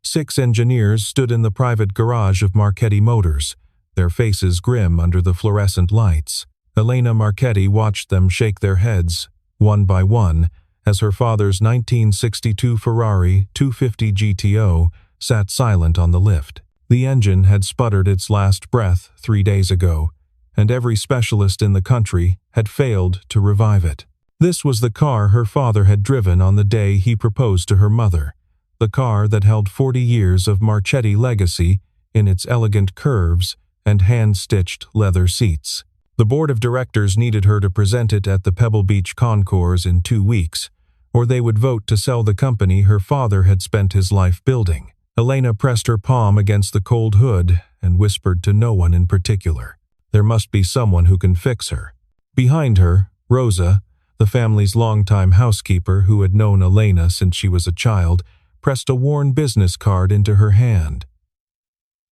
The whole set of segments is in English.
6 engineers stood in the private garage of Marchetti Motors, their faces grim under the fluorescent lights. Elena Marchetti watched them shake their heads, one by one, as her father's 1962 Ferrari 250 GTO sat silent on the lift. The engine had sputtered its last breath 3 days ago, and every specialist in the country had failed to revive it. This was the car her father had driven on the day he proposed to her mother, the car that held 40 years of Marchetti legacy in its elegant curves and hand-stitched leather seats. The board of directors needed her to present it at the Pebble Beach concours in 2 weeks, or they would vote to sell the company her father had spent his life building. Elena pressed her palm against the cold hood and whispered to no one in particular. There must be someone who can fix her. Behind her, Rosa, the family's longtime housekeeper who had known Elena since she was a child, pressed a worn business card into her hand.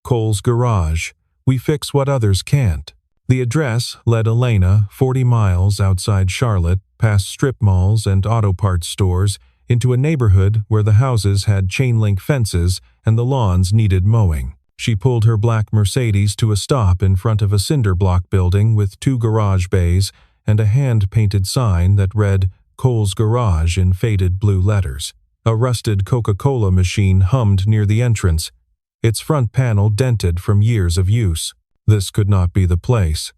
Cole's Garage. We fix what others can't. The address led Elena 40 miles outside Charlotte, past strip malls and auto parts stores, into a neighborhood where the houses had chain-link fences and the lawns needed mowing. She pulled her black Mercedes to a stop in front of a cinder block building with 2 garage bays and a hand-painted sign that read Cole's Garage in faded blue letters. A rusted Coca-Cola machine hummed near the entrance, its front panel dented from years of use. This could not be the place.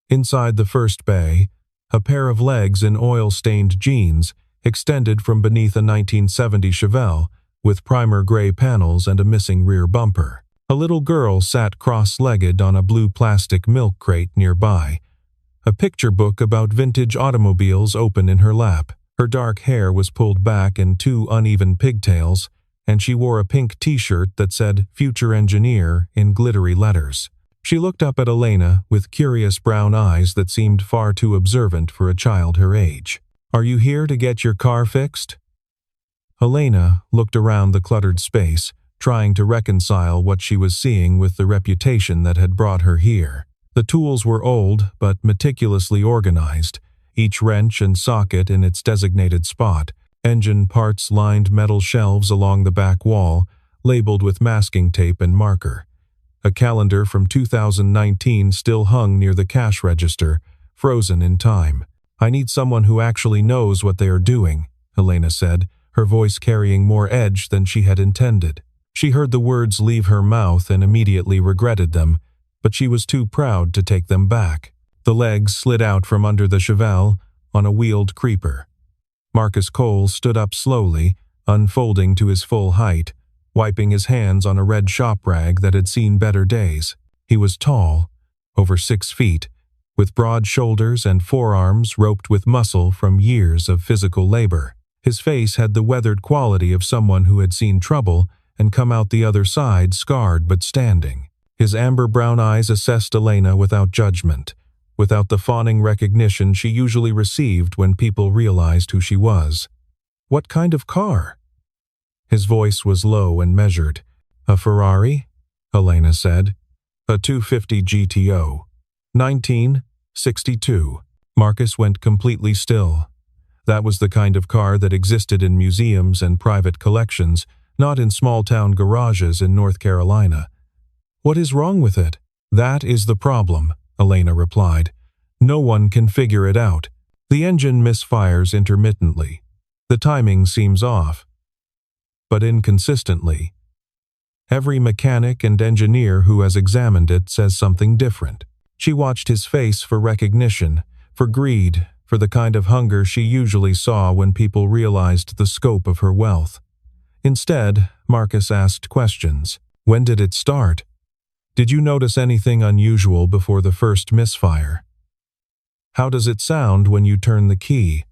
Inside the first bay, a pair of legs in oil-stained jeans extended from beneath a 1970 Chevelle with primer gray panels and a missing rear bumper. A little girl sat cross-legged on a blue plastic milk crate nearby, a picture book about vintage automobiles open in her lap. Her dark hair was pulled back in 2 uneven pigtails, and she wore a pink t-shirt that said Future Engineer in glittery letters. She looked up at Elena with curious brown eyes that seemed far too observant for a child her age. Are you here to get your car fixed? Elena looked around the cluttered space, trying to reconcile what she was seeing with the reputation that had brought her here. The tools were old but meticulously organized, each wrench and socket in its designated spot. Engine parts lined metal shelves along the back wall, labeled with masking tape and marker. A calendar from 2019 still hung near the cash register, frozen in time. I need someone who actually knows what they are doing, Elena said, her voice carrying more edge than she had intended. She heard the words leave her mouth and immediately regretted them, but she was too proud to take them back. The legs slid out from under the Chevelle on a wheeled creeper. Marcus Cole stood up slowly, unfolding to his full height, wiping his hands on a red shop rag that had seen better days. He was tall, over 6 feet, with broad shoulders and forearms roped with muscle from years of physical labor. His face had the weathered quality of someone who had seen trouble and come out the other side scarred but standing. His amber brown eyes assessed Elena without judgment, without the fawning recognition she usually received when people realized who she was. What kind of car? His voice was low and measured. A Ferrari? Elena said. A 250 GTO. 1962. Marcus went completely still. That was the kind of car that existed in museums and private collections, not in small-town garages in North Carolina. What is wrong with it? That is the problem, Elena replied. No one can figure it out. The engine misfires intermittently. The timing seems off, but inconsistently. Every mechanic and engineer who has examined it says something different. She watched his face for recognition, for greed, for the kind of hunger she usually saw when people realized the scope of her wealth. Instead, Marcus asked questions. When did it start? Did you notice anything unusual before the first misfire? How does it sound when you turn the key?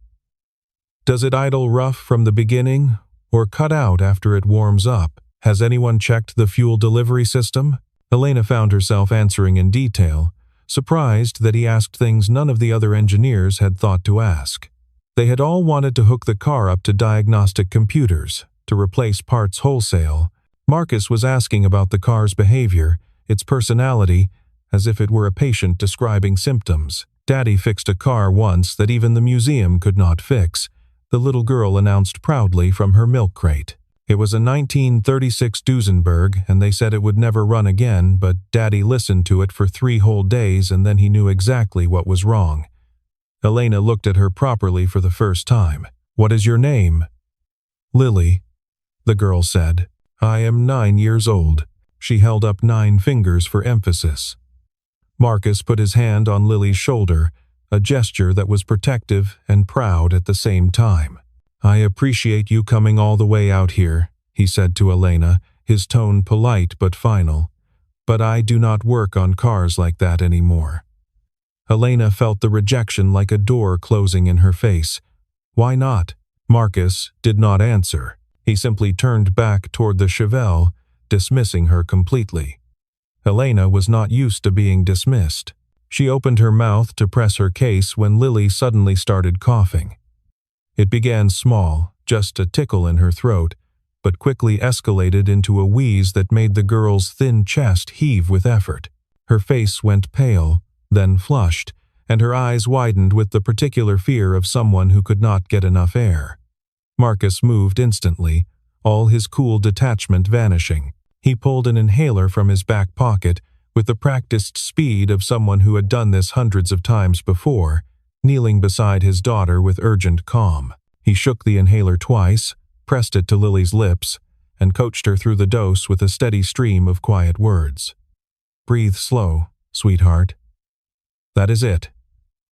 Does it idle rough from the beginning, or cut out after it warms up? Has anyone checked the fuel delivery system? Elena found herself answering in detail, surprised that he asked things none of the other engineers had thought to ask. They had all wanted to hook the car up to diagnostic computers, to replace parts wholesale. Marcus was asking about the car's behavior, its personality, as if it were a patient describing symptoms. Daddy fixed a car once that even the museum could not fix, the little girl announced proudly from her milk crate. It was a 1936 Duesenberg, and they said it would never run again, but Daddy listened to it for 3 whole days and then he knew exactly what was wrong. Elena looked at her properly for the first time. "What is your name?" "Lily," the girl said. "I am 9 years old." She held up 9 fingers for emphasis. Marcus put his hand on Lily's shoulder, a gesture that was protective and proud at the same time. "I appreciate you coming all the way out here," he said to Elena, his tone polite but final. "But I do not work on cars like that anymore." Elena felt the rejection like a door closing in her face. "Why not?" Marcus did not answer. He simply turned back toward the Chevelle, dismissing her completely. Elena was not used to being dismissed. She opened her mouth to press her case when Lily suddenly started coughing. It began small, just a tickle in her throat, but quickly escalated into a wheeze that made the girl's thin chest heave with effort. Her face went pale, then flushed, and her eyes widened with the particular fear of someone who could not get enough air. Marcus moved instantly, all his cool detachment vanishing. He pulled an inhaler from his back pocket with the practiced speed of someone who had done this hundreds of times before, kneeling beside his daughter with urgent calm. He shook the inhaler twice, pressed it to Lily's lips, and coached her through the dose with a steady stream of quiet words. "Breathe slow, sweetheart. That is it.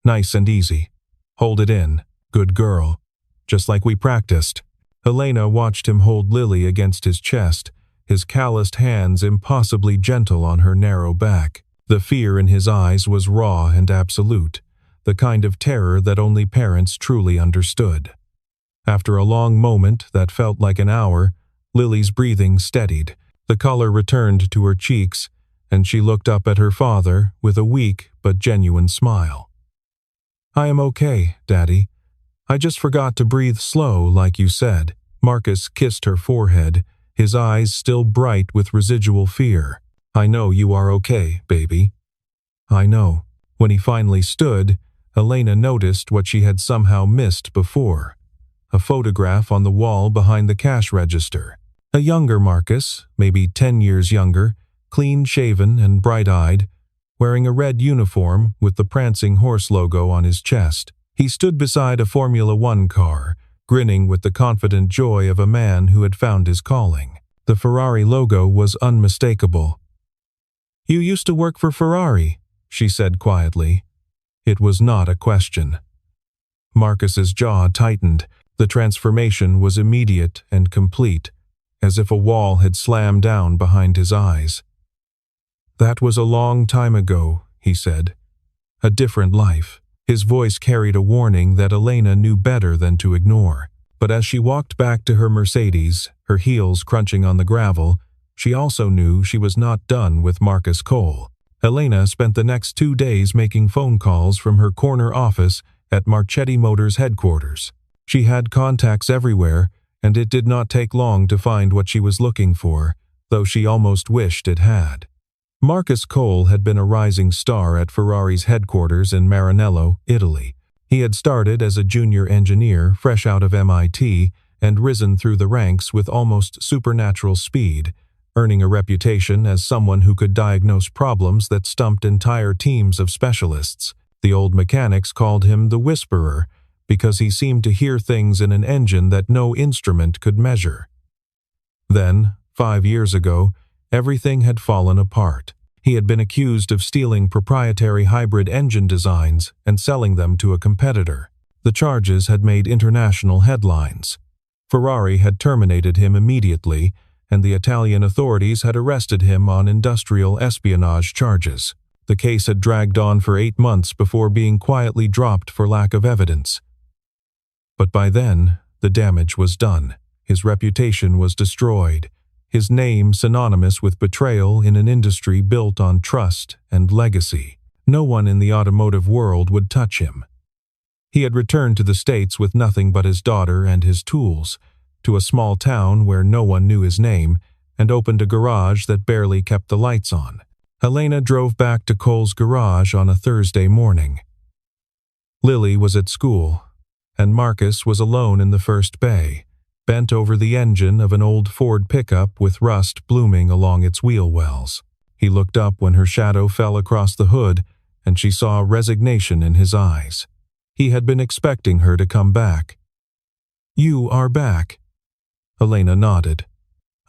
Nice and easy. Hold it in. Good girl. Just like we practiced." Elena watched him hold Lily against his chest, his calloused hands impossibly gentle on her narrow back. The fear in his eyes was raw and absolute, the kind of terror that only parents truly understood. After a long moment that felt like an hour, Lily's breathing steadied, the color returned to her cheeks, and she looked up at her father with a weak but genuine smile. "I am okay, Daddy. I just forgot to breathe slow like you said." Marcus kissed her forehead, his eyes still bright with residual fear. "I know you are okay, baby." "I know." When he finally stood, Elena noticed what she had somehow missed before. A photograph on the wall behind the cash register. A younger Marcus, maybe 10 years younger, clean-shaven and bright-eyed, wearing a red uniform with the prancing horse logo on his chest. He stood beside a Formula One car, grinning with the confident joy of a man who had found his calling. The Ferrari logo was unmistakable. "You used to work for Ferrari," she said quietly. It was not a question. Marcus's jaw tightened. The transformation was immediate and complete, as if a wall had slammed down behind his eyes. "That was a long time ago," he said. "A different life." His voice carried a warning that Elena knew better than to ignore. But as she walked back to her Mercedes, her heels crunching on the gravel, she also knew she was not done with Marcus Cole. Elena spent the next 2 days making phone calls from her corner office at Marchetti Motors headquarters. She had contacts everywhere, and it did not take long to find what she was looking for, though she almost wished it had. Marcus Cole had been a rising star at Ferrari's headquarters in Maranello, Italy. He had started as a junior engineer fresh out of MIT and risen through the ranks with almost supernatural speed, earning a reputation as someone who could diagnose problems that stumped entire teams of specialists. The old mechanics called him the Whisperer, because he seemed to hear things in an engine that no instrument could measure. Then, 5 years ago, everything had fallen apart. He had been accused of stealing proprietary hybrid engine designs and selling them to a competitor. The charges had made international headlines. Ferrari had terminated him immediately, and the Italian authorities had arrested him on industrial espionage charges. The case had dragged on for 8 months before being quietly dropped for lack of evidence. But by then, the damage was done. His reputation was destroyed, his name synonymous with betrayal in an industry built on trust and legacy. No one in the automotive world would touch him. He had returned to the States with nothing but his daughter and his tools, to a small town where no one knew his name, and opened a garage that barely kept the lights on. Elena drove back to Cole's garage on a Thursday morning. Lily was at school, and Marcus was alone in the first bay, bent over the engine of an old Ford pickup with rust blooming along its wheel wells. He looked up when her shadow fell across the hood, and she saw resignation in his eyes. He had been expecting her to come back. "You are back." Elena nodded.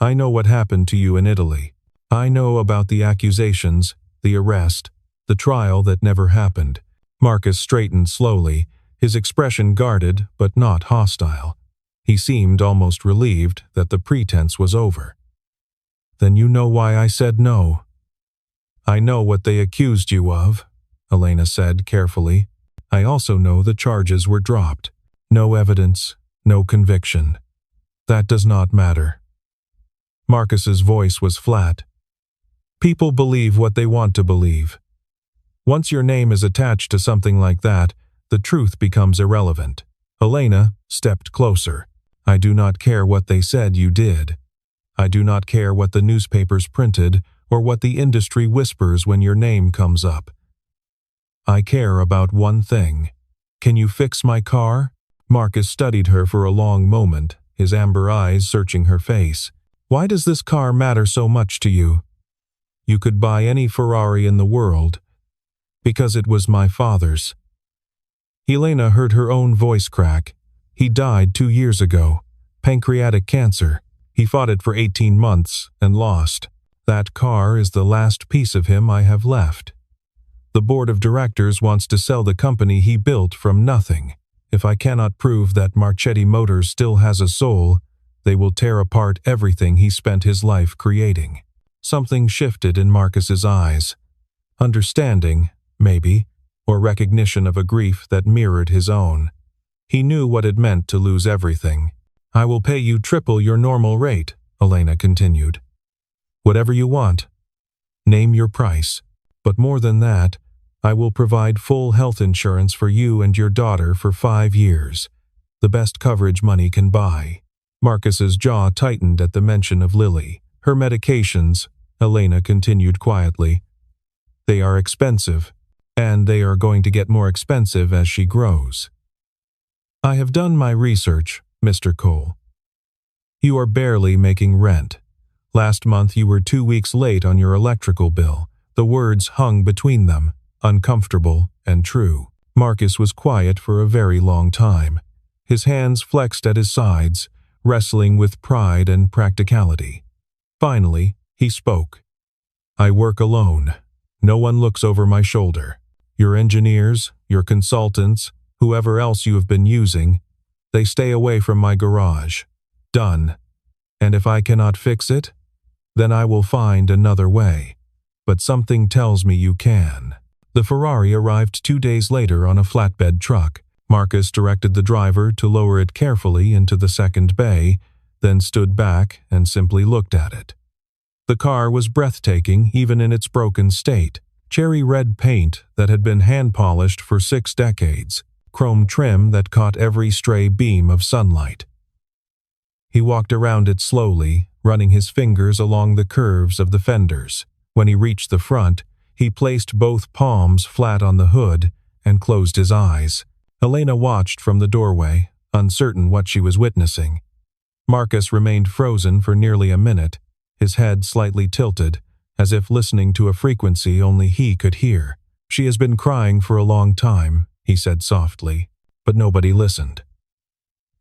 "I know what happened to you in Italy. I know about the accusations, the arrest, the trial that never happened." Marcus straightened slowly, his expression guarded but not hostile. He seemed almost relieved that the pretense was over. "Then you know why I said no." "I know what they accused you of," Elena said carefully. "I also know the charges were dropped. No evidence, no conviction. That does not matter." Marcus's voice was flat. "People believe what they want to believe. Once your name is attached to something like that, the truth becomes irrelevant." Elena stepped closer. "I do not care what they said you did. I do not care what the newspapers printed or what the industry whispers when your name comes up. I care about one thing. Can you fix my car?" Marcus studied her for a long moment, his amber eyes searching her face. "Why does this car matter so much to you?" "You could buy any Ferrari in the world." "Because it was my father's." Elena heard her own voice crack. "He died 2 years ago. Pancreatic cancer. He fought it for 18 months and lost. That car is the last piece of him I have left. The board of directors wants to sell the company he built from nothing. If I cannot prove that Marchetti Motors still has a soul, they will tear apart everything he spent his life creating." Something shifted in Marcus's eyes. Understanding, maybe, or recognition of a grief that mirrored his own. He knew what it meant to lose everything. "I will pay you triple your normal rate," Elena continued. "Whatever you want. Name your price. But more than that, I will provide full health insurance for you and your daughter for 5 years. The best coverage money can buy." Marcus's jaw tightened at the mention of Lily. "Her medications," Elena continued quietly. "They are expensive, and they are going to get more expensive as she grows. I have done my research, Mr. Cole. You are barely making rent. Last month you were 2 weeks late on your electrical bill." The words hung between them, uncomfortable and true. Marcus was quiet for a very long time. His hands flexed at his sides, wrestling with pride and practicality. Finally, he spoke. "I work alone. No one looks over my shoulder. Your engineers, your consultants, whoever else you have been using, they stay away from my garage. Done. And if I cannot fix it, then I will find another way. But something tells me you can." The Ferrari arrived 2 days later on a flatbed truck. Marcus directed the driver to lower it carefully into the second bay, then stood back and simply looked at it. The car was breathtaking even in its broken state. Cherry red paint that had been hand-polished for 6 decades, chrome trim that caught every stray beam of sunlight. He walked around it slowly, running his fingers along the curves of the fenders. When he reached the front, he placed both palms flat on the hood and closed his eyes. Elena watched from the doorway, uncertain what she was witnessing. Marcus remained frozen for nearly a minute, his head slightly tilted, as if listening to a frequency only he could hear. "She has been crying for a long time," he said softly, but nobody listened.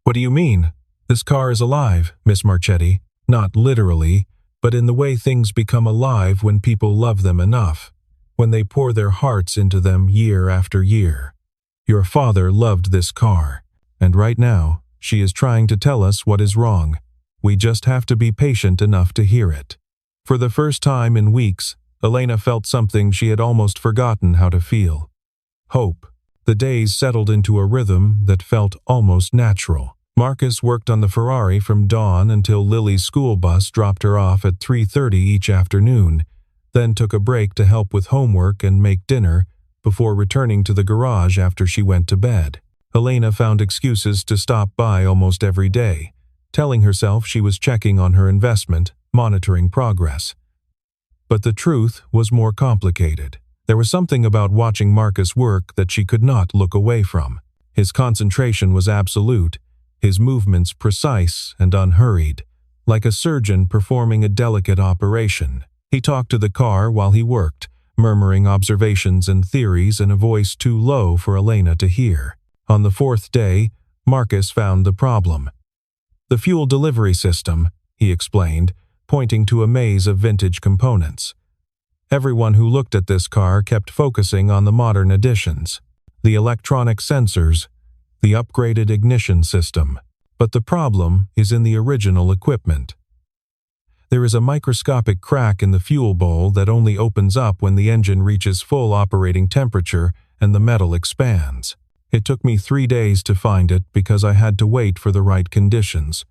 "What do you mean? This car is alive, Miss Marchetti. Not literally, but in the way things become alive when people love them enough, when they pour their hearts into them year after year. Your father loved this car, and right now, she is trying to tell us what is wrong. We just have to be patient enough to hear it." For the first time in weeks, Elena felt something she had almost forgotten how to feel. Hope. The days settled into a rhythm that felt almost natural. Marcus worked on the Ferrari from dawn until Lily's school bus dropped her off at 3:30 each afternoon, then took a break to help with homework and make dinner before returning to the garage after she went to bed. Elena found excuses to stop by almost every day, telling herself she was checking on her investment, monitoring progress. But the truth was more complicated. There was something about watching Marcus work that she could not look away from. His concentration was absolute, his movements precise and unhurried, like a surgeon performing a delicate operation. He talked to the car while he worked, murmuring observations and theories in a voice too low for Elena to hear. On the fourth day, Marcus found the problem. "The fuel delivery system," he explained, pointing to a maze of vintage components. Everyone who looked at this car kept focusing on the modern additions, the electronic sensors, the upgraded ignition system. But the problem is in the original equipment. There is a microscopic crack in the fuel bowl that only opens up when the engine reaches full operating temperature and the metal expands. It took me 3 days to find it because I had to wait for the right conditions.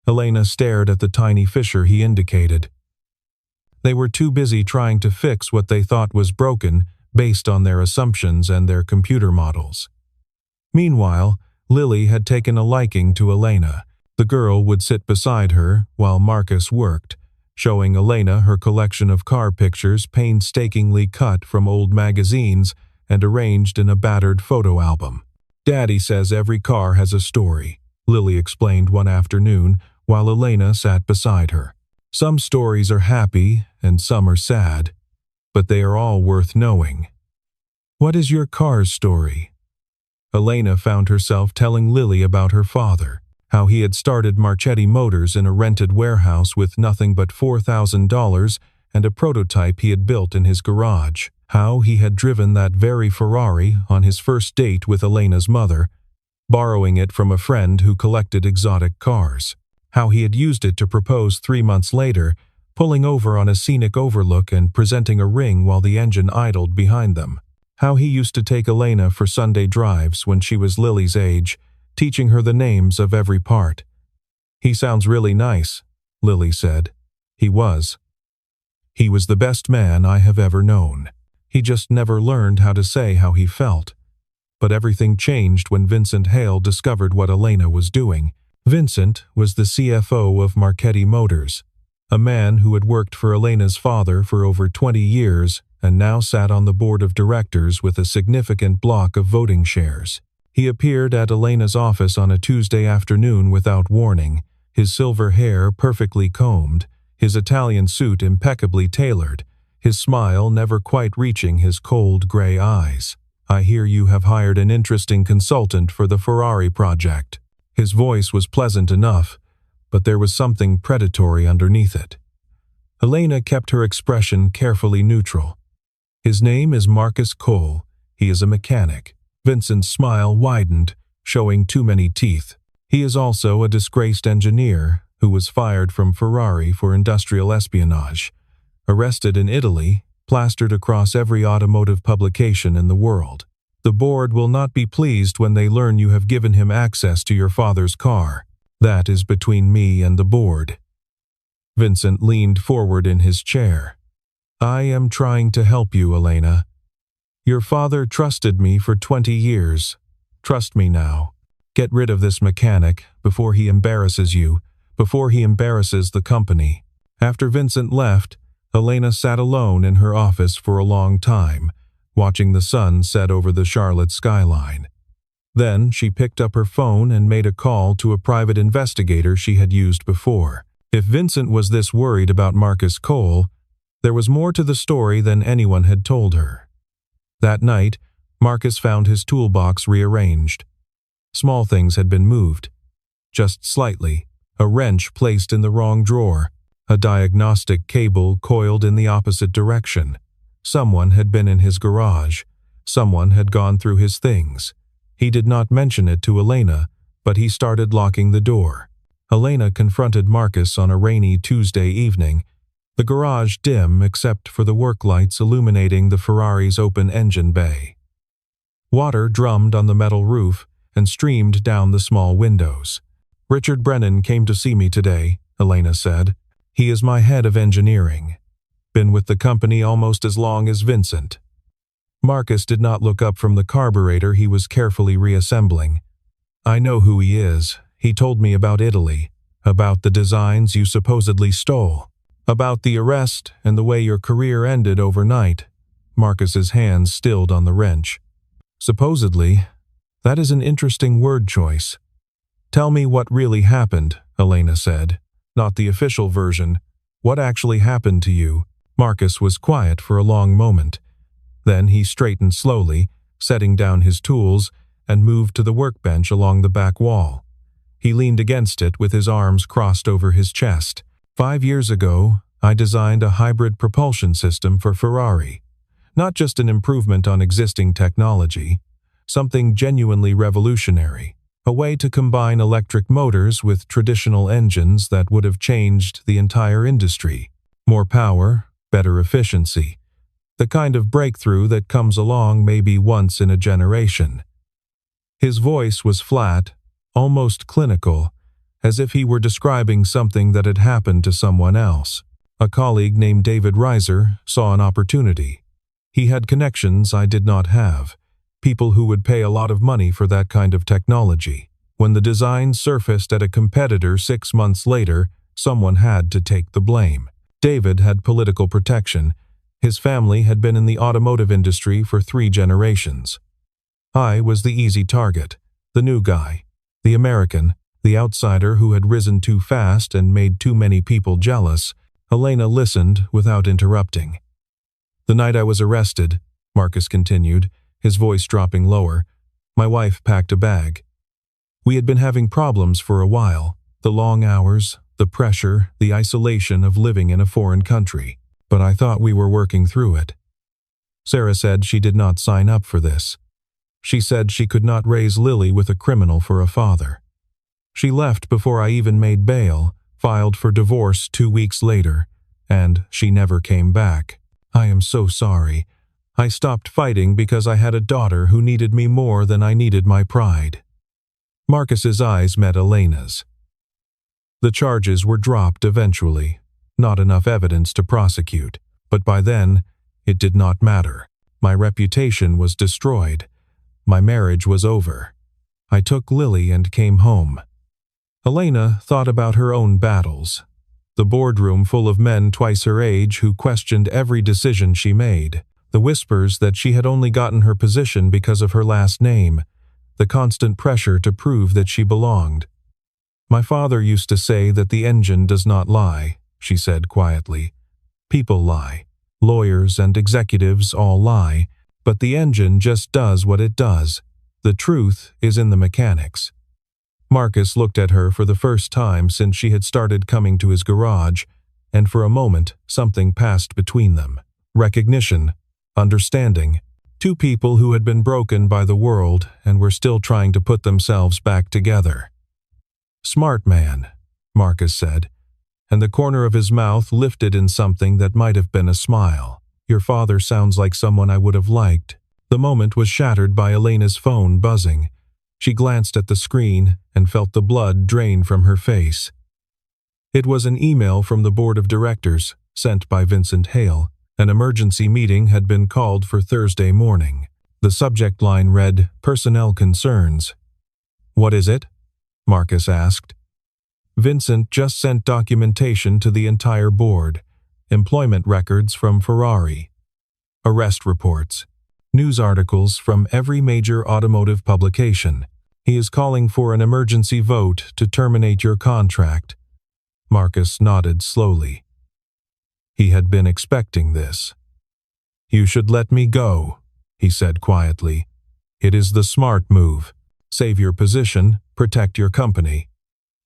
Elena stared at the tiny fissure he indicated. They were too busy trying to fix what they thought was broken based on their assumptions and their computer models. Meanwhile, Lily had taken a liking to Elena. The girl would sit beside her while Marcus worked, showing Elena her collection of car pictures painstakingly cut from old magazines and arranged in a battered photo album. "Daddy says every car has a story," Lily explained one afternoon while Elena sat beside her. "Some stories are happy and some are sad, but they are all worth knowing." "What is your car's story?" Elena found herself telling Lily about her father, how he had started Marchetti Motors in a rented warehouse with nothing but $4,000 and a prototype he had built in his garage, how he had driven that very Ferrari on his first date with Elena's mother, borrowing it from a friend who collected exotic cars, how he had used it to propose 3 months later, pulling over on a scenic overlook and presenting a ring while the engine idled behind them, how he used to take Elena for Sunday drives when she was Lily's age, teaching her the names of every part. "He sounds really nice," Lily said. "He was. He was the best man I have ever known. He just never learned how to say how he felt." But everything changed when Vincent Hale discovered what Elena was doing. Vincent was the CFO of Marchetti Motors, a man who had worked for Elena's father for over 20 years and now sat on the board of directors with a significant block of voting shares. He appeared at Elena's office on a Tuesday afternoon without warning, his silver hair perfectly combed, his Italian suit impeccably tailored, his smile never quite reaching his cold gray eyes. "I hear you have hired an interesting consultant for the Ferrari project." His voice was pleasant enough, but there was something predatory underneath it. Elena kept her expression carefully neutral. "His name is Marcus Cole. He is a mechanic." Vincent's smile widened, showing too many teeth. "He is also a disgraced engineer who was fired from Ferrari for industrial espionage, arrested in Italy, plastered across every automotive publication in the world. The board will not be pleased when they learn you have given him access to your father's car. That is between me and the board." Vincent leaned forward in his chair. "I am trying to help you, Elena. Your father trusted me for 20 years. Trust me now. Get rid of this mechanic before he embarrasses you, before he embarrasses the company." After Vincent left, Elena sat alone in her office for a long time, watching the sun set over the Charlotte skyline. Then she picked up her phone and made a call to a private investigator she had used before. If Vincent was this worried about Marcus Cole, there was more to the story than anyone had told her. That night, Marcus found his toolbox rearranged. Small things had been moved, just slightly, a wrench placed in the wrong drawer, a diagnostic cable coiled in the opposite direction. Someone had been in his garage. Someone had gone through his things. He did not mention it to Elena, but he started locking the door. Elena confronted Marcus on a rainy Tuesday evening, the garage dim except for the work lights illuminating the Ferrari's open engine bay. Water drummed on the metal roof and streamed down the small windows. "Richard Brennan came to see me today," Elena said. "He is my head of engineering. Been with the company almost as long as Vincent." Marcus did not look up from the carburetor he was carefully reassembling. "I know who he is. He told me about Italy, about the designs you supposedly stole, about the arrest and the way your career ended overnight." Marcus's hands stilled on the wrench. "Supposedly, that is an interesting word choice. "Tell me what really happened," Elena said. "Not the official version. What actually happened to you?" Marcus was quiet for a long moment. Then he straightened slowly, setting down his tools, and moved to the workbench along the back wall. He leaned against it with his arms crossed over his chest. 5 years ago, I designed a hybrid propulsion system for Ferrari. Not just an improvement on existing technology, something genuinely revolutionary. A way to combine electric motors with traditional engines that would have changed the entire industry. More power, better efficiency. The kind of breakthrough that comes along maybe once in a generation. His voice was flat, almost clinical, as if he were describing something that had happened to someone else. A colleague named David Reiser saw an opportunity. He had connections I did not have. People who would pay a lot of money for that kind of technology. When the design surfaced at a competitor 6 months later, someone had to take the blame. David had political protection. His family had been in the automotive industry for 3 generations. I was the easy target, the new guy, the American, the outsider who had risen too fast and made too many people jealous. Elena listened without interrupting. "The night I was arrested," Marcus continued, his voice dropping lower, "my wife packed a bag. We had been having problems for a while, the long hours, the pressure, the isolation of living in a foreign country, but I thought we were working through it. Sarah said she did not sign up for this. She said she could not raise Lily with a criminal for a father. She left before I even made bail, filed for divorce 2 weeks later, and she never came back. I am so sorry. I stopped fighting because I had a daughter who needed me more than I needed my pride." Marcus's eyes met Elena's. The charges were dropped eventually, not enough evidence to prosecute, but by then, it did not matter. My reputation was destroyed. My marriage was over. I took Lily and came home. Elena thought about her own battles. The boardroom full of men twice her age who questioned every decision she made. The whispers that she had only gotten her position because of her last name. The constant pressure to prove that she belonged. "My father used to say that the engine does not lie," she said quietly. "People lie. Lawyers and executives all lie, but the engine just does what it does. The truth is in the mechanics." Marcus looked at her for the first time since she had started coming to his garage, and for a moment something passed between them. Recognition. Understanding. 2 people who had been broken by the world and were still trying to put themselves back together. "Smart man," Marcus said, and the corner of his mouth lifted in something that might have been a smile. "Your father sounds like someone I would have liked." The moment was shattered by Elena's phone buzzing. She glanced at the screen and felt the blood drain from her face. It was an email from the board of directors, sent by Vincent Hale. An emergency meeting had been called for Thursday morning. The subject line read, "Personnel concerns." "What is it?" Marcus asked. Vincent just sent documentation to the entire board. Employment records from Ferrari. Arrest reports. News articles from every major automotive publication. He is calling for an emergency vote to terminate your contract. Marcus nodded slowly. He had been expecting this. "You should let me go," he said quietly. "It is the smart move. Save your position, protect your company."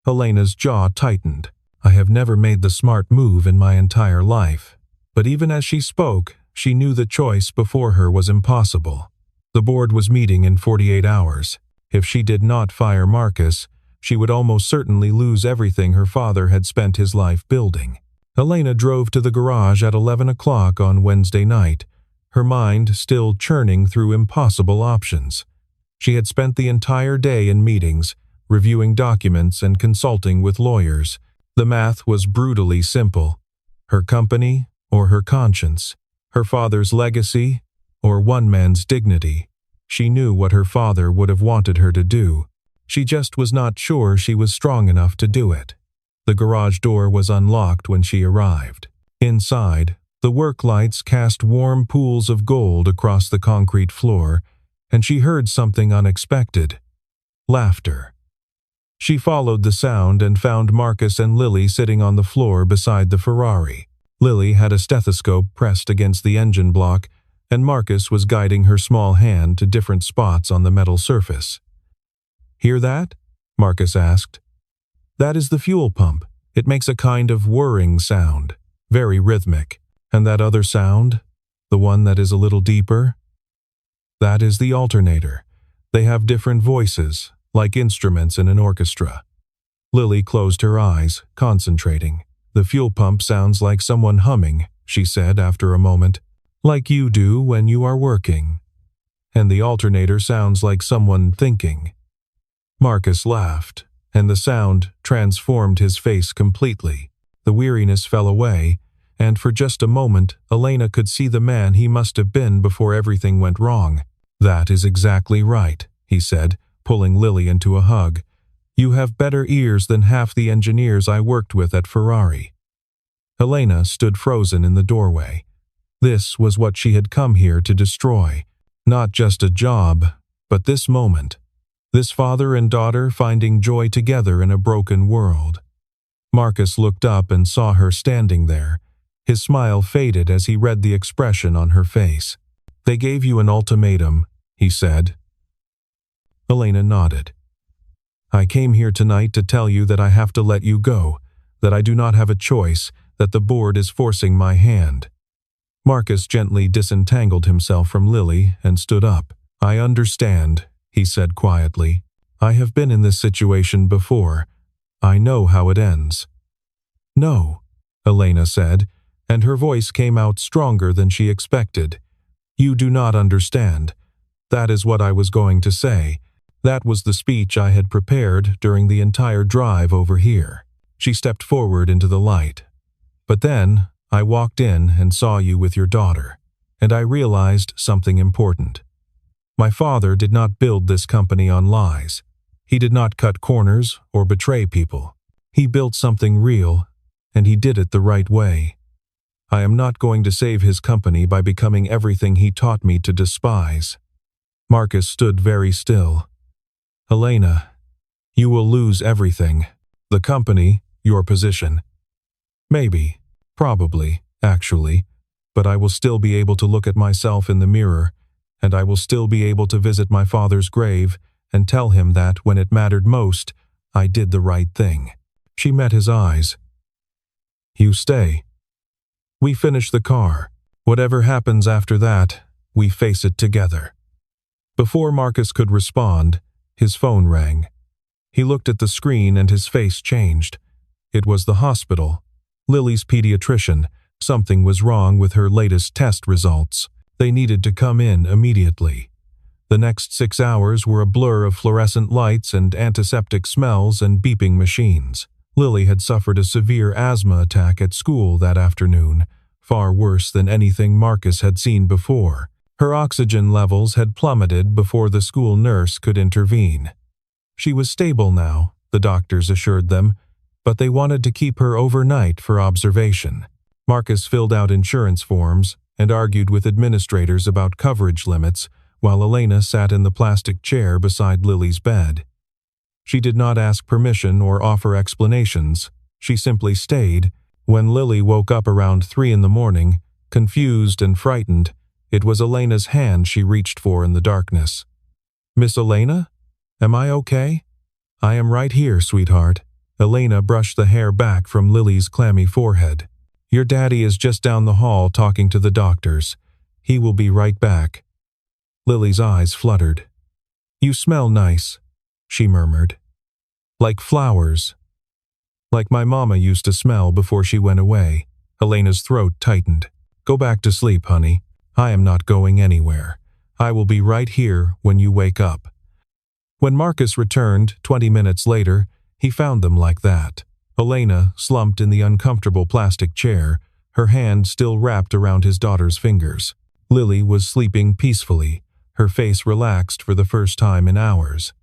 Elena's jaw tightened. "I have never made the smart move in my entire life." But even as she spoke, she knew the choice before her was impossible. The board was meeting in 48 hours. If she did not fire Marcus, she would almost certainly lose everything her father had spent his life building. Elena drove to the garage at 11 o'clock on Wednesday night, her mind still churning through impossible options. She had spent the entire day in meetings, reviewing documents and consulting with lawyers. The math was brutally simple. Her company or her conscience, her father's legacy or one man's dignity. She knew what her father would have wanted her to do. She just was not sure she was strong enough to do it. The garage door was unlocked when she arrived. Inside, the work lights cast warm pools of gold across the concrete floor, and she heard something unexpected. Laughter. She followed the sound and found Marcus and Lily sitting on the floor beside the Ferrari. Lily had a stethoscope pressed against the engine block, and Marcus was guiding her small hand to different spots on the metal surface. "Hear that?" Marcus asked. "That is the fuel pump. It makes a kind of whirring sound, very rhythmic. And that other sound, the one that is a little deeper? That is the alternator. They have different voices, like instruments in an orchestra." Lily closed her eyes, concentrating. "The fuel pump sounds like someone humming," she said after a moment, "like you do when you are working. And the alternator sounds like someone thinking." Marcus laughed, and the sound transformed his face completely. The weariness fell away, and for just a moment, Elena could see the man he must have been before everything went wrong. "That is exactly right," he said, pulling Lily into a hug. "You have better ears than half the engineers I worked with at Ferrari." Elena stood frozen in the doorway. This was what she had come here to destroy. Not just a job, but this moment. This father and daughter finding joy together in a broken world. Marcus looked up and saw her standing there. His smile faded as he read the expression on her face. "They gave you an ultimatum," he said. Elena nodded. "I came here tonight to tell you that I have to let you go, that I do not have a choice, that the board is forcing my hand." Marcus gently disentangled himself from Lily and stood up. "I understand," he said quietly. "I have been in this situation before. I know how it ends." "No," Elena said, and her voice came out stronger than she expected. "You do not understand. That is what I was going to say. That was the speech I had prepared during the entire drive over here." She stepped forward into the light. "But then, I walked in and saw you with your daughter, and I realized something important. My father did not build this company on lies. He did not cut corners or betray people. He built something real, and he did it the right way. I am not going to save his company by becoming everything he taught me to despise." Marcus stood very still. "Elena, you will lose everything. The company, your position. Maybe, probably, actually, but I will still be able to look at myself in the mirror, and I will still be able to visit my father's grave and tell him that when it mattered most, I did the right thing." She met his eyes. "You stay. We finish the car. Whatever happens after that, we face it together." Before Marcus could respond, his phone rang. He looked at the screen and his face changed. It was the hospital. Lily's pediatrician. Something was wrong with her latest test results. They needed to come in immediately. The next 6 hours were a blur of fluorescent lights and antiseptic smells and beeping machines. Lily had suffered a severe asthma attack at school that afternoon, far worse than anything Marcus had seen before. Her oxygen levels had plummeted before the school nurse could intervene. She was stable now, the doctors assured them, but they wanted to keep her overnight for observation. Marcus filled out insurance forms and argued with administrators about coverage limits, while Elena sat in the plastic chair beside Lily's bed. She did not ask permission or offer explanations. She simply stayed. When Lily woke up around 3 in the morning, confused and frightened, it was Elena's hand she reached for in the darkness. "Miss Elena? Am I okay?" "I am right here, sweetheart." Elena brushed the hair back from Lily's clammy forehead. "Your daddy is just down the hall talking to the doctors. He will be right back." Lily's eyes fluttered. "You smell nice," she murmured. "Like flowers. Like my mama used to smell before she went away." Elena's throat tightened. "Go back to sleep, honey. I am not going anywhere. I will be right here when you wake up." When Marcus returned 20 minutes later, he found them like that. Elena slumped in the uncomfortable plastic chair, her hand still wrapped around his daughter's fingers. Lily was sleeping peacefully, her face relaxed for the first time in hours.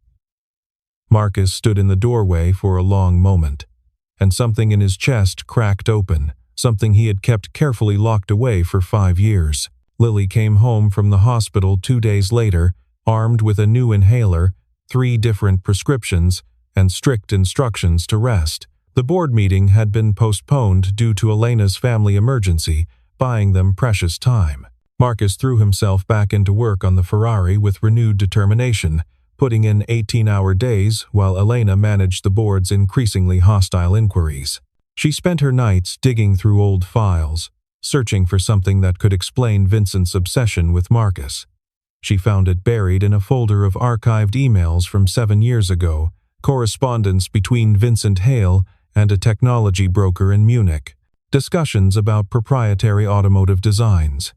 Marcus stood in the doorway for a long moment, and something in his chest cracked open, something he had kept carefully locked away for 5 years. Lily came home from the hospital 2 days later, armed with a new inhaler, 3 different prescriptions, and strict instructions to rest. The board meeting had been postponed due to Elena's family emergency, buying them precious time. Marcus threw himself back into work on the Ferrari with renewed determination, putting in 18-hour days while Elena managed the board's increasingly hostile inquiries. She spent her nights digging through old files, searching for something that could explain Vincent's obsession with Marcus. She found it buried in a folder of archived emails from 7 years ago, correspondence between Vincent Hale and a technology broker in Munich, discussions about proprietary automotive designs,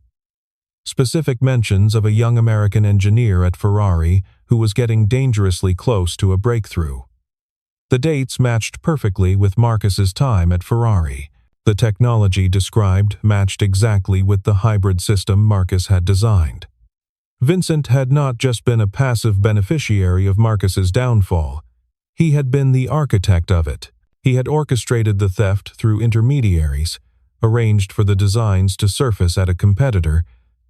specific mentions of a young American engineer at Ferrari who was getting dangerously close to a breakthrough. The dates matched perfectly with Marcus's time at Ferrari. The technology described matched exactly with the hybrid system Marcus had designed. Vincent had not just been a passive beneficiary of Marcus's downfall. He had been the architect of it. He had orchestrated the theft through intermediaries, arranged for the designs to surface at a competitor,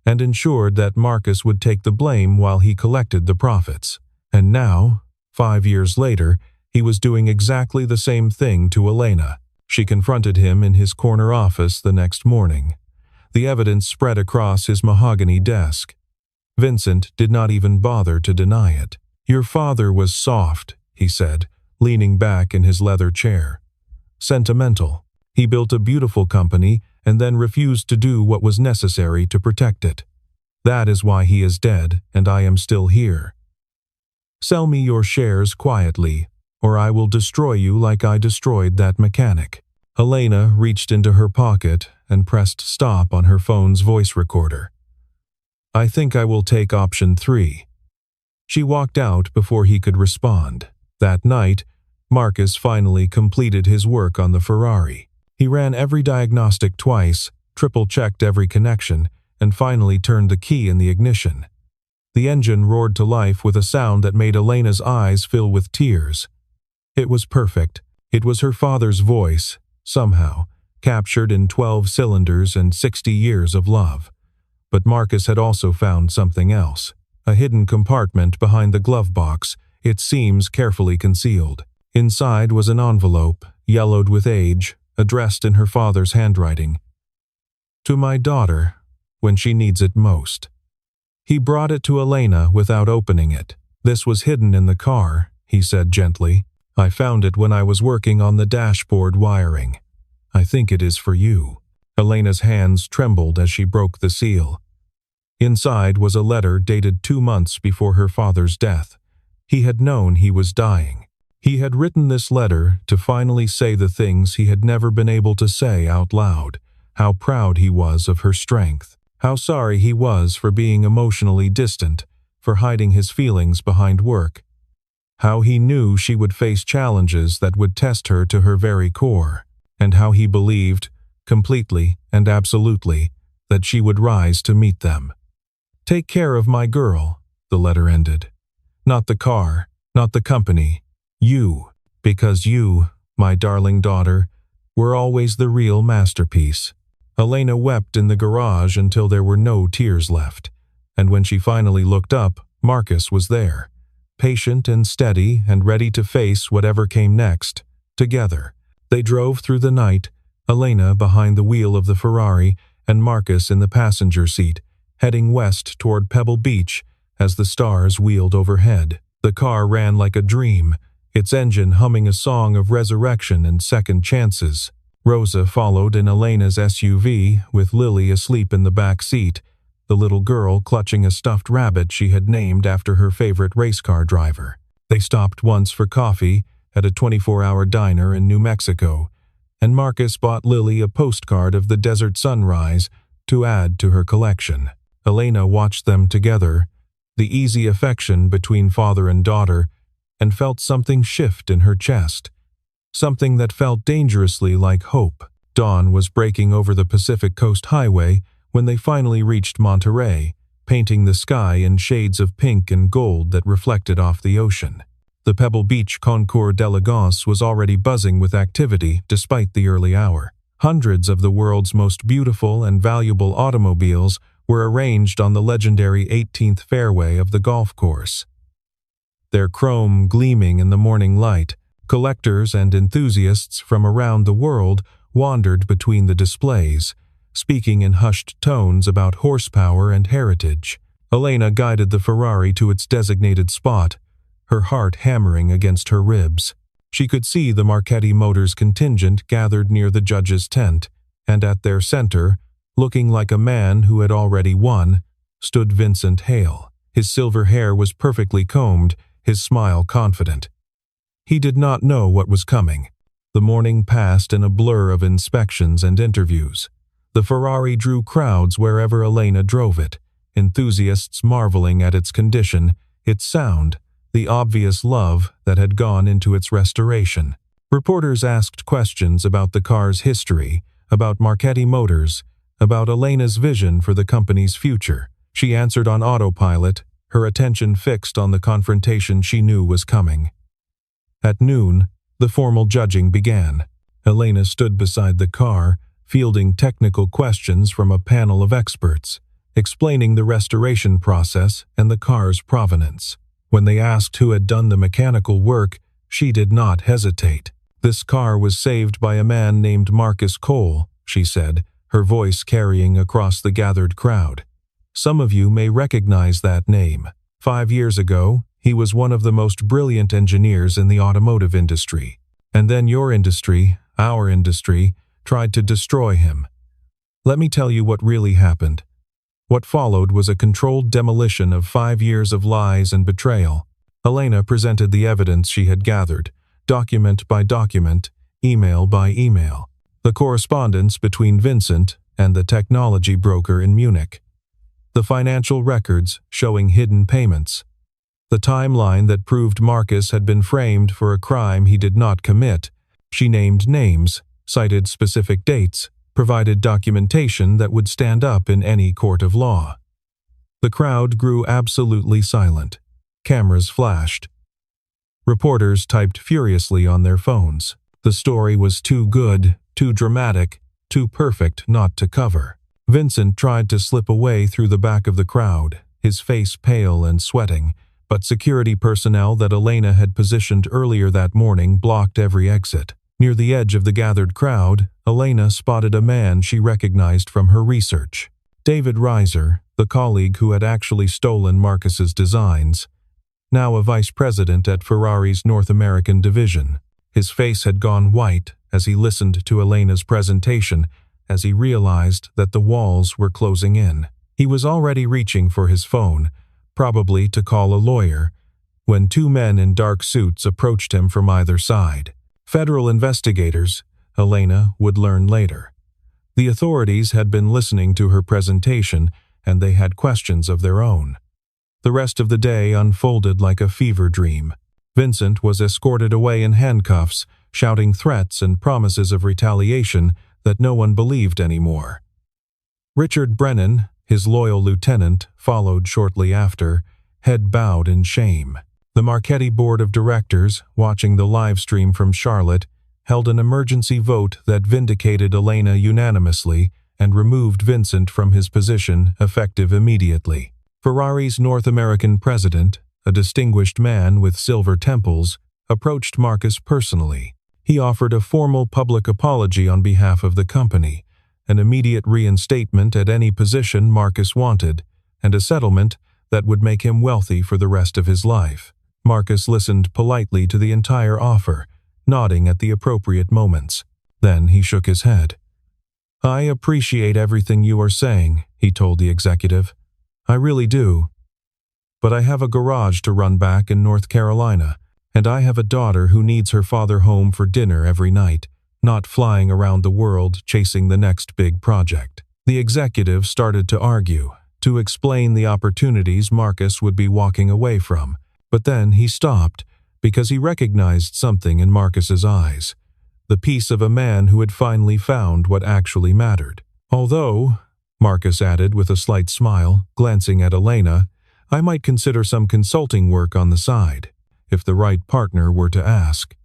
and ensured that Marcus would take the blame while he collected the profits. And now, 5 years later, he was doing exactly the same thing to Elena. She confronted him in his corner office the next morning. The evidence spread across his mahogany desk. Vincent did not even bother to deny it. "Your father was soft," he said, leaning back in his leather chair. "Sentimental. He built a beautiful company and then refused to do what was necessary to protect it. That is why he is dead and I am still here. Sell me your shares quietly, or I will destroy you like I destroyed that mechanic." Elena reached into her pocket and pressed stop on her phone's voice recorder. "I think I will take option 3. She walked out before he could respond. That night, Marcus finally completed his work on the Ferrari. He ran every diagnostic twice, triple-checked every connection, and finally turned the key in the ignition. The engine roared to life with a sound that made Elena's eyes fill with tears. It was perfect. It was her father's voice, somehow, captured in 12 cylinders and 60 years of love. But Marcus had also found something else. A hidden compartment behind the glove box, its seams carefully concealed. Inside was an envelope, yellowed with age, addressed in her father's handwriting. "To my daughter, when she needs it most." He brought it to Elena without opening it. "This was hidden in the car," he said gently. "I found it when I was working on the dashboard wiring. I think it is for you." Elena's hands trembled as she broke the seal. Inside was a letter dated 2 months before her father's death. He had known he was dying. He had written this letter to finally say the things he had never been able to say out loud, how proud he was of her strength, how sorry he was for being emotionally distant, for hiding his feelings behind work, how he knew she would face challenges that would test her to her very core, and how he believed, completely and absolutely, that she would rise to meet them. "Take care of my girl," the letter ended. "Not the car, not the company. You, because you, my darling daughter, were always the real masterpiece." Elena wept in the garage until there were no tears left, and when she finally looked up, Marcus was there, patient and steady and ready to face whatever came next. Together, they drove through the night, Elena behind the wheel of the Ferrari and Marcus in the passenger seat, heading west toward Pebble Beach as the stars wheeled overhead. The car ran like a dream, its engine humming a song of resurrection and second chances. Rosa followed in Elena's SUV, with Lily asleep in the back seat, the little girl clutching a stuffed rabbit she had named after her favorite race car driver. They stopped once for coffee at a 24-hour diner in New Mexico, and Marcus bought Lily a postcard of the desert sunrise to add to her collection. Elena watched them together, the easy affection between father and daughter, and felt something shift in her chest, something that felt dangerously like hope. Dawn was breaking over the Pacific Coast Highway when they finally reached Monterey, painting the sky in shades of pink and gold that reflected off the ocean. The Pebble Beach Concours d'Elegance was already buzzing with activity despite the early hour. Hundreds of the world's most beautiful and valuable automobiles were arranged on the legendary 18th fairway of the golf course. their chrome gleaming in the morning light. Collectors and enthusiasts from around the world wandered between the displays, speaking in hushed tones about horsepower and heritage. Elena guided the Ferrari to its designated spot, her heart hammering against her ribs. She could see the Marchetti Motors contingent gathered near the judge's tent, and at their center, looking like a man who had already won, stood Vincent Hale. His silver hair was perfectly combed, his smile confident. He did not know what was coming. The morning passed in a blur of inspections and interviews. The Ferrari drew crowds wherever Elena drove it, enthusiasts marveling at its condition, its sound, the obvious love that had gone into its restoration. Reporters asked questions about the car's history, about Marchetti Motors, about Elena's vision for the company's future. She answered on autopilot, her attention fixed on the confrontation she knew was coming. At noon, the formal judging began. Elena stood beside the car, fielding technical questions from a panel of experts, explaining the restoration process and the car's provenance. When they asked who had done the mechanical work, she did not hesitate. "This car was saved by a man named Marcus Cole," she said, her voice carrying across the gathered crowd. "Some of you may recognize that name. 5 years ago, he was one of the most brilliant engineers in the automotive industry. And then your industry, our industry, tried to destroy him. Let me tell you what really happened. What followed was a controlled demolition of 5 years of lies and betrayal." Elena presented the evidence she had gathered, document by document, email by email. The correspondence between Vincent and the technology broker in Munich. The financial records showing hidden payments. The timeline that proved Marcus had been framed for a crime he did not commit. She named names, cited specific dates, provided documentation that would stand up in any court of law. The crowd grew absolutely silent. Cameras flashed. Reporters typed furiously on their phones. The story was too good, too dramatic, too perfect not to cover. Vincent tried to slip away through the back of the crowd, his face pale and sweating, but security personnel that Elena had positioned earlier that morning blocked every exit. Near the edge of the gathered crowd, Elena spotted a man she recognized from her research. David Reiser, the colleague who had actually stolen Marcus's designs, now a vice president at Ferrari's North American division. His face had gone white as he listened to Elena's presentation, as he realized that the walls were closing in. He was already reaching for his phone, probably to call a lawyer, when 2 men in dark suits approached him from either side. Federal investigators, Elena would learn later. The authorities had been listening to her presentation, and they had questions of their own. The rest of the day unfolded like a fever dream. Vincent was escorted away in handcuffs, shouting threats and promises of retaliation that no one believed anymore. Richard Brennan, his loyal lieutenant, followed shortly after, head bowed in shame. The Marchetti Board of Directors, watching the live stream from Charlotte, held an emergency vote that vindicated Elena unanimously and removed Vincent from his position effective immediately. Ferrari's North American president, a distinguished man with silver temples, approached Marcus personally. He offered a formal public apology on behalf of the company, an immediate reinstatement at any position Marcus wanted, and a settlement that would make him wealthy for the rest of his life. Marcus listened politely to the entire offer, nodding at the appropriate moments. Then he shook his head. "I appreciate everything you are saying," he told the executive. "I really do. But I have a garage to run back in North Carolina, and I have a daughter who needs her father home for dinner every night, not flying around the world chasing the next big project." The executive started to argue, to explain the opportunities Marcus would be walking away from, but then he stopped because he recognized something in Marcus's eyes, the peace of a man who had finally found what actually mattered. "Although," Marcus added with a slight smile, glancing at Elena, "I might consider some consulting work on the side, if the right partner were to ask."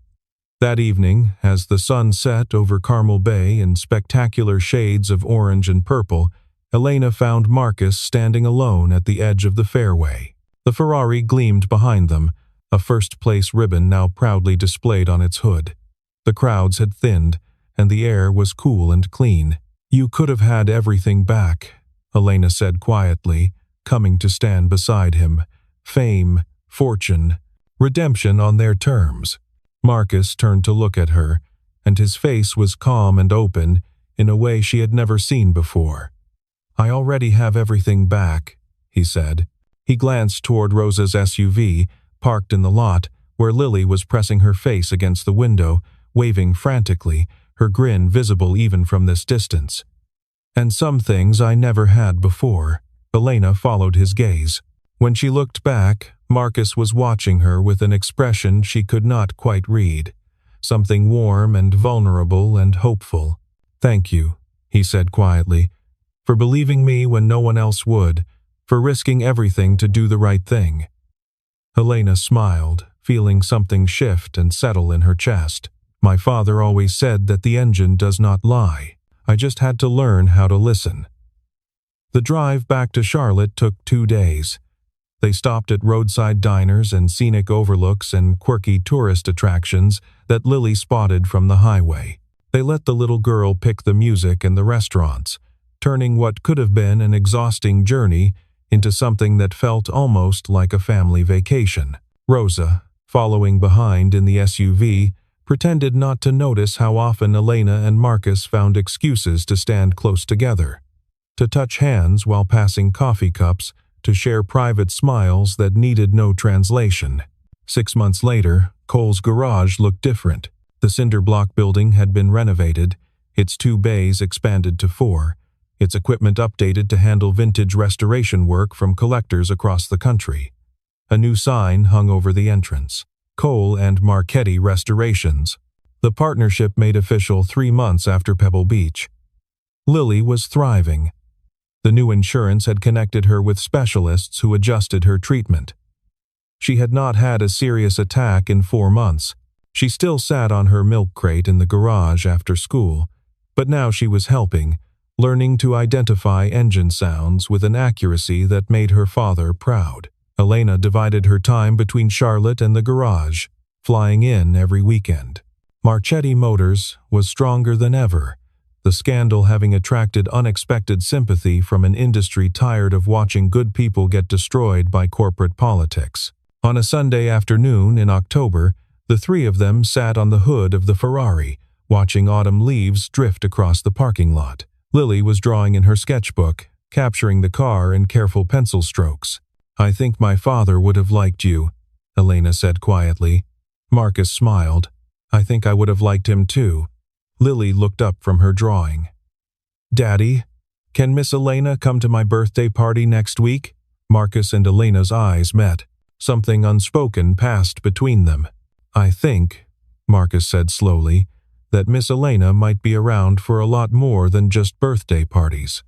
That evening, as the sun set over Carmel Bay in spectacular shades of orange and purple, Elena found Marcus standing alone at the edge of the fairway. The Ferrari gleamed behind them, a first-place ribbon now proudly displayed on its hood. The crowds had thinned, and the air was cool and clean. "You could have had everything back," Elena said quietly, coming to stand beside him. "Fame, fortune, redemption on their terms." Marcus turned to look at her, and his face was calm and open in a way she had never seen before. "I already have everything back," he said. He glanced toward Rosa's SUV, parked in the lot, where Lily was pressing her face against the window, waving frantically, her grin visible even from this distance. "And some things I never had before." Elena followed his gaze. When she looked back, Marcus was watching her with an expression she could not quite read, something warm and vulnerable and hopeful. "Thank you," he said quietly, "for believing me when no one else would, for risking everything to do the right thing." Elena smiled, feeling something shift and settle in her chest. "My father always said that the engine does not lie. I just had to learn how to listen." The drive back to Charlotte took 2 days. They stopped at roadside diners and scenic overlooks and quirky tourist attractions that Lily spotted from the highway. They let the little girl pick the music and the restaurants, turning what could have been an exhausting journey into something that felt almost like a family vacation. Rosa, following behind in the SUV, pretended not to notice how often Elena and Marcus found excuses to stand close together, to touch hands while passing coffee cups, to share private smiles that needed no translation. 6 months later, Cole's garage looked different. The cinder block building had been renovated, its 2 bays expanded to 4, its equipment updated to handle vintage restoration work from collectors across the country. A new sign hung over the entrance: Cole and Marchetti Restorations. The partnership made official 3 months after Pebble Beach. Lily was thriving. The new insurance had connected her with specialists who adjusted her treatment. She had not had a serious attack in 4 months. She still sat on her milk crate in the garage after school, but now she was helping, learning to identify engine sounds with an accuracy that made her father proud. Elena divided her time between Charlotte and the garage, flying in every weekend. Marchetti Motors was stronger than ever, the scandal having attracted unexpected sympathy from an industry tired of watching good people get destroyed by corporate politics. On a Sunday afternoon in October, the 3 of them sat on the hood of the Ferrari, watching autumn leaves drift across the parking lot. Lily was drawing in her sketchbook, capturing the car in careful pencil strokes. "I think my father would have liked you," Elena said quietly. Marcus smiled. "I think I would have liked him too." Lily looked up from her drawing. "Daddy, can Miss Elena come to my birthday party next week?" Marcus and Elena's eyes met. Something unspoken passed between them. "I think," Marcus said slowly, "that Miss Elena might be around for a lot more than just birthday parties."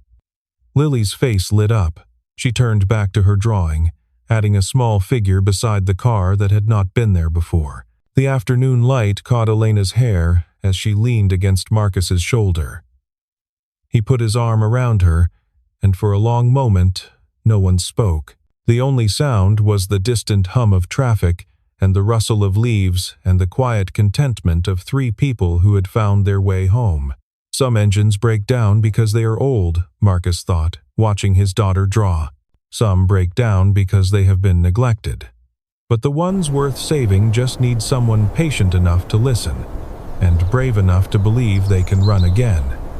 Lily's face lit up. She turned back to her drawing, adding a small figure beside the car that had not been there before. The afternoon light caught Elena's hair as she leaned against Marcus's shoulder. He put his arm around her, and for a long moment, no one spoke. The only sound was the distant hum of traffic and the rustle of leaves and the quiet contentment of 3 people who had found their way home. Some engines break down because they are old, Marcus thought, watching his daughter draw. Some break down because they have been neglected. But the ones worth saving just need someone patient enough to listen, and brave enough to believe they can run again.